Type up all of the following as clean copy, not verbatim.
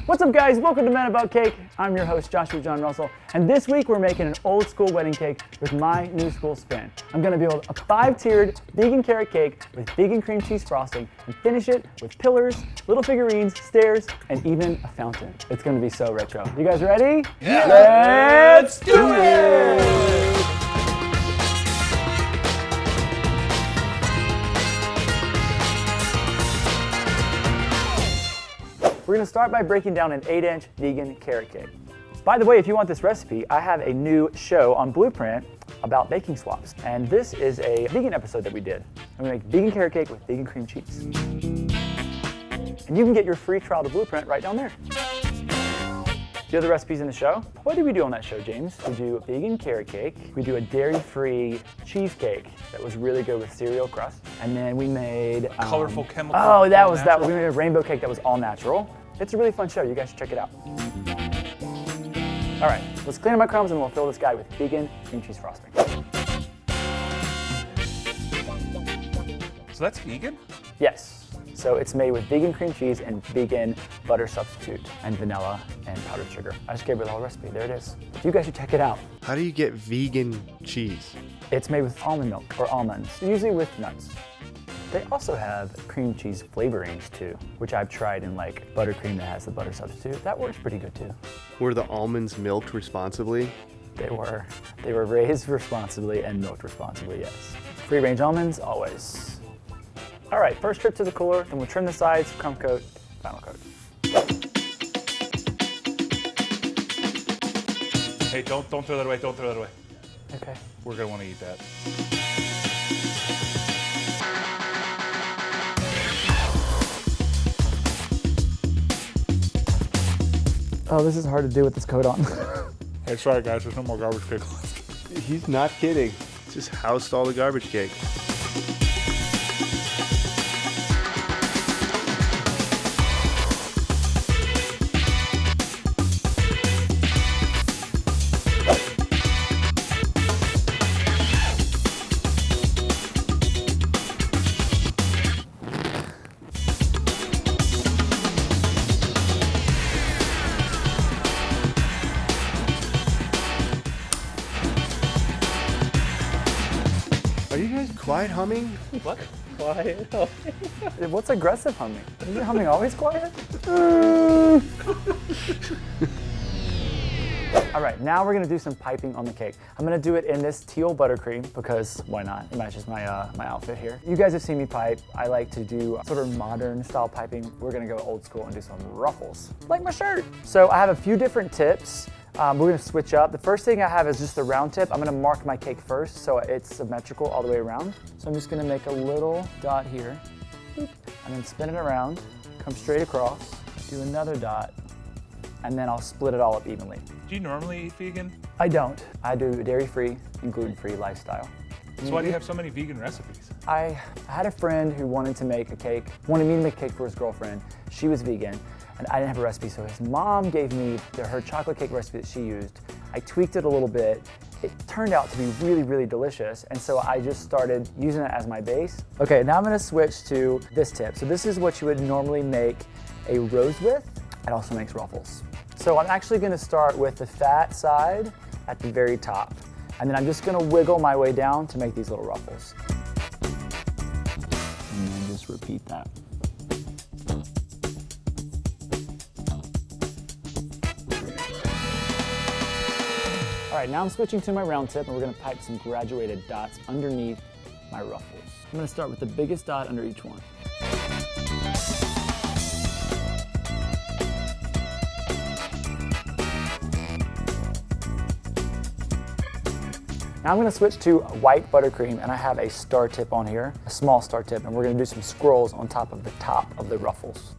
What's up guys, welcome to Men About Cake. I'm your host Joshua John Russell, and this week we're making an old school wedding cake with my new school spin. I'm gonna build a 5-tiered vegan carrot cake with vegan cream cheese frosting and finish it with pillars, little figurines, stairs, and even a fountain. It's gonna be so retro. You guys ready? Yeah. Let's do it! We're gonna start by breaking down an 8-inch vegan carrot cake. By the way, if you want this recipe, I have a new show on Blueprint about baking swaps. And this is a vegan episode that we did. I'm gonna make vegan carrot cake with vegan cream cheese. And you can get your free trial to Blueprint right down there. The other recipes in the show, what did we do on that show, James? We do a vegan carrot cake. We do a dairy-free cheesecake that was really good with cereal crust. And then we made colorful chemical. Oh, that was that. We made a rainbow cake that was all natural. It's a really fun show. You guys should check it out. All right, let's clean up my crumbs and we'll fill this guy with vegan cream cheese frosting. So that's vegan? Yes. So it's made with vegan cream cheese and vegan butter substitute and vanilla and powdered sugar. I just gave her the whole recipe. There it is. You guys should check it out. How do you get vegan cheese? It's made with almond milk or almonds, usually with nuts. They also have cream cheese flavorings too, which I've tried in like buttercream that has the butter substitute. That works pretty good too. Were the almonds milked responsibly? They were raised responsibly and milked responsibly, yes. Free range almonds, always. All right, first trip to the cooler, then we'll trim the sides, crumb coat, final coat. Hey, don't throw that away, don't throw that away. Okay. We're gonna wanna eat that. Oh, this is hard to do with this coat on. Hey, sorry guys, there's no more garbage cake left. He's not kidding. Just housed all the garbage cake. Are you guys quiet humming? What? Quiet humming. What's aggressive humming? Isn't humming always quiet? All right, now we're gonna do some piping on the cake. I'm gonna do it in this teal buttercream because why not? It matches my my outfit here. You guys have seen me pipe. I like to do sort of modern style piping. We're gonna go old school and do some ruffles, like my shirt. So I have a few different tips. We're gonna switch up. The first thing I have is just the round tip. I'm gonna mark my cake first so it's symmetrical all the way around. So I'm just gonna make a little dot here, and then spin it around, come straight across, do another dot, and then I'll split it all up evenly. Do you normally eat vegan? I don't. I do dairy-free and gluten-free lifestyle. So why do you have so many vegan recipes? I had a friend who wanted to make a cake, wanted me to make a cake for his girlfriend. She was vegan, and I didn't have a recipe, so his mom gave me her chocolate cake recipe that she used. I tweaked it a little bit. It turned out to be really, really delicious, and so I just started using it as my base. Okay, now I'm gonna switch to this tip. So this is what you would normally make a rose with. It also makes ruffles. So I'm actually gonna start with the fat side at the very top, and then I'm just gonna wiggle my way down to make these little ruffles. And then just repeat that. All right, now I'm switching to my round tip, and we're gonna pipe some graduated dots underneath my ruffles. I'm gonna start with the biggest dot under each one. Now I'm gonna switch to white buttercream, and I have a star tip on here, a small star tip, and we're gonna do some scrolls on top of the top of the ruffles.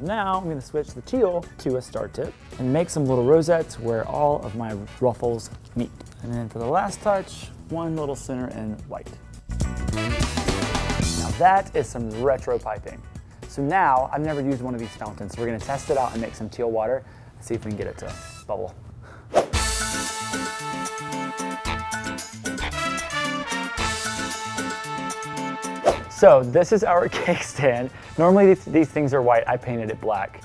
Now I'm gonna switch the teal to a star tip and make some little rosettes where all of my ruffles meet. And then for the last touch, one little center in white. Now that is some retro piping. So now, I've never used one of these fountains, so we're gonna test it out and make some teal water and see if we can get it to bubble. So this is our cake stand. Normally these things are white. I painted it black.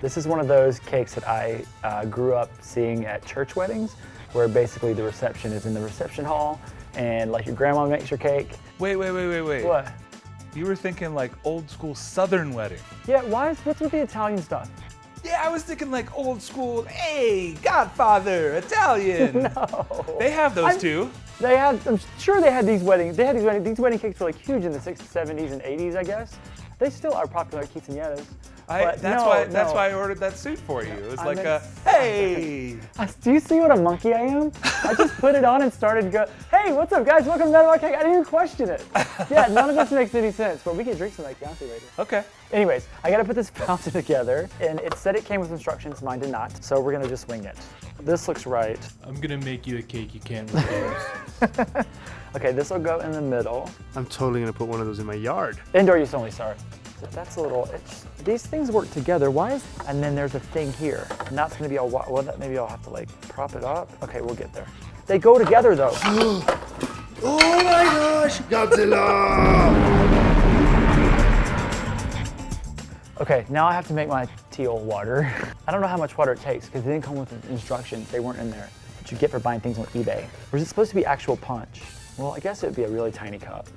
This is one of those cakes that I grew up seeing at church weddings, where basically the reception is in the reception hall, and like your grandma makes your cake. Wait. What? You were thinking like old school Southern wedding. Yeah, what's with the Italian stuff? Yeah, I was thinking like old school, hey, Godfather, Italian. No. They have those too. I'm sure they had these weddings. These wedding cakes were like huge in the 60s, 70s, and 80s, I guess. They still are popular at quinceañeras. That's why I ordered that suit for you. It was like hey. Do you see what a monkey I am? I just put it on and started go, hey, what's up guys? Welcome to Metal Cake. I didn't even question it. Yeah, none of this makes any sense, but we can drink some like Beyonce later. Okay. Anyways, I gotta put this fountain together, and it said it came with instructions, mine did not, so we're gonna just wing it. This looks right. I'm gonna make you a cake you can't refuse. Okay, this will go in the middle. I'm totally gonna put one of those in my yard. Indoor use only, sorry. That's a little, these things work together. Why is, and then there's a thing here. And that's gonna be all, well, maybe I'll have to like prop it up. Okay, we'll get there. They go together though. Oh my gosh, Godzilla! Okay, now I have to make my teal water. I don't know how much water it takes because they didn't come with instructions. They weren't in there that you get for buying things on eBay. Or is it supposed to be actual punch? Well, I guess it would be a really tiny cup.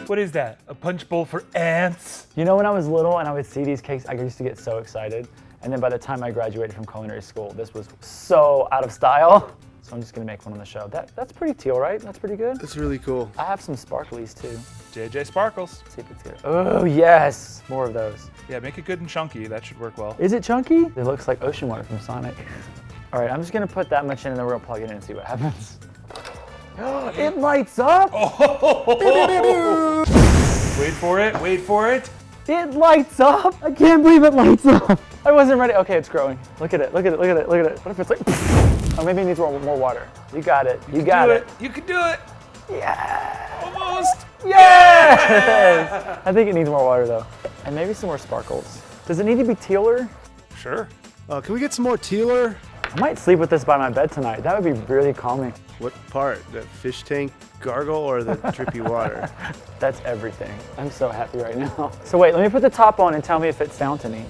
What is that? A punch bowl for ants? You know, when I was little and I would see these cakes, I used to get so excited. And then by the time I graduated from culinary school, this was so out of style. So I'm just gonna make one on the show. That's pretty teal, right? That's pretty good. That's really cool. I have some sparklies too. JJ Sparkles. Let's see if it's good. Oh yes, more of those. Yeah, make it good and chunky. That should work well. Is it chunky? It looks like ocean water from Sonic. All right, I'm just gonna put that much in and then we're gonna plug it in and see what happens. It lights up! Wait for it, wait for it. It lights up! I can't believe it lights up! I wasn't ready. Okay, it's growing. Look at it, look at it, look at it, look at it. What if it's like, oh, maybe it needs more water. You got it, you got it. You can do it. Yeah! Almost. Yes! I think it needs more water though. And maybe some more sparkles. Does it need to be tealer? Sure. Can we get some more tealer? I might sleep with this by my bed tonight. That would be really calming. What part? The fish tank gargle or the drippy water? That's everything. I'm so happy right now. So wait, let me put the top on and tell me if it's fountainy.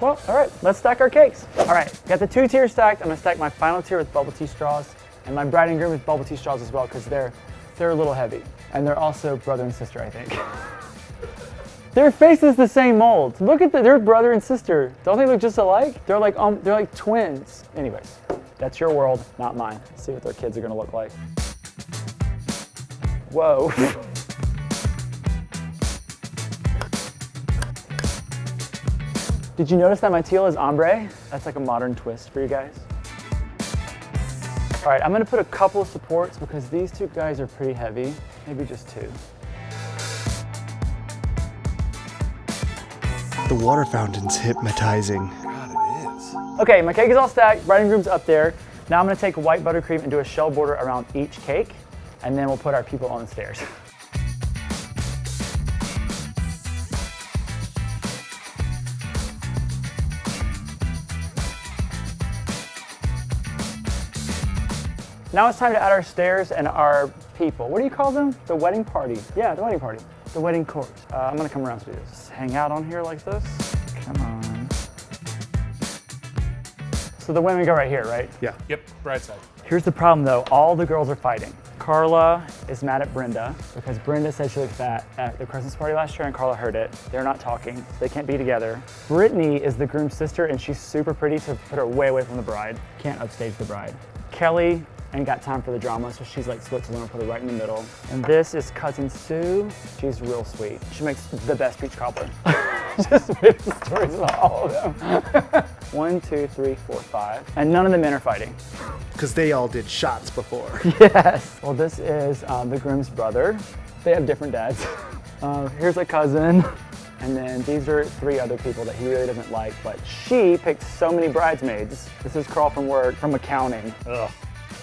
Well, all right, let's stack our cakes. All right, got the 2 tiers stacked. I'm gonna stack my final tier with bubble tea straws and my bride and groom with bubble tea straws as well because they're a little heavy. And they're also brother and sister, I think. Their face is the same mold. Look at they're brother and sister. Don't they look just alike? They're like twins. Anyways, that's your world, not mine. Let's see what their kids are gonna look like. Whoa. Did you notice that my teal is ombre? That's like a modern twist for you guys. All right, I'm gonna put a couple of supports because these 2 guys are pretty heavy. Maybe just 2. The water fountain's hypnotizing. God, it is. Okay, my cake is all stacked, bride and groom's up there. Now I'm gonna take white buttercream and do a shell border around each cake, and then we'll put our people on the stairs. Now it's time to add our stairs and our people. What do you call them? The wedding party. Yeah, the wedding party. The wedding court. I'm gonna come around to do this. Just hang out on here like this. Come on. So the women go right here, right? Yeah. Yep, right side. Here's the problem though, all the girls are fighting. Carla is mad at Brenda because Brenda said she looked fat at the Christmas party last year and Carla heard it. They're not talking, so they can't be together. Brittany is the groom's sister and she's super pretty, so put her way away from the bride. Can't upstage the bride. Kelly ain't got time for the drama, so she's like Switzerland, put her right in the middle. And this is cousin Sue. She's real sweet. She makes the best peach cobbler. Just made the stories about all of them. 1, 2, 3, 4, 5. And none of the men are fighting. Because they all did shots before. Yes. Well, this is the groom's brother. They have different dads. Here's a cousin. And then these are 3 other people that he really doesn't like, but she picked so many bridesmaids. This is Carl from work, from accounting. Ugh.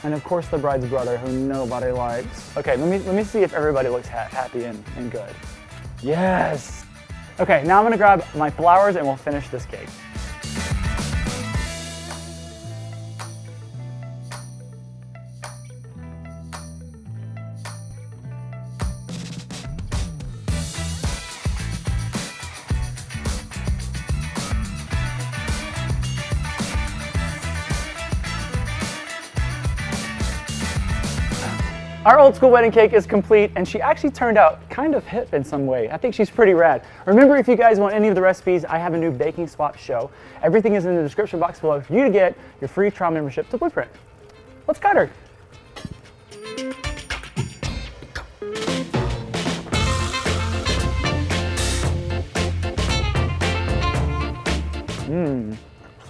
And of course the bride's brother, who nobody likes. Okay, let me see if everybody looks happy and good. Yes. Okay, now I'm gonna grab my flowers and we'll finish this cake. Our old school wedding cake is complete, and she actually turned out kind of hip in some way. I think she's pretty rad. Remember, if you guys want any of the recipes, I have a new baking swap show. Everything is in the description box below for you to get your free trial membership to Blueprint. Let's cut her.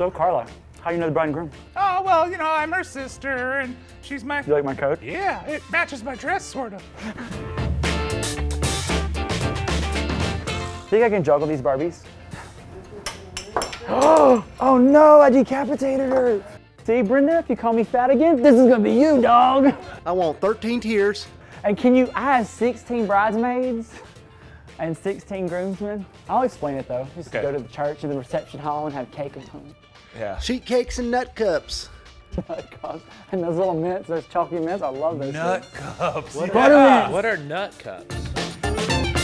So Carla, how you know the bride and groom? Oh, well, you know, I'm her sister, and she's my... You like my coat? Yeah, it matches my dress, sort of. Think I can juggle these Barbies? Oh no, I decapitated her. See, Brenda, if you call me fat again, this is gonna be you, dog. I want 13 tears. And I have 16 bridesmaids and 16 groomsmen. I'll explain it though. Just Okay. go to the church and the reception hall and have cake and tongue. Yeah. Sheet cakes and nut cups. And those little mints, those chalky mints, I love those. Nut cups. What Buttermint. are nut cups?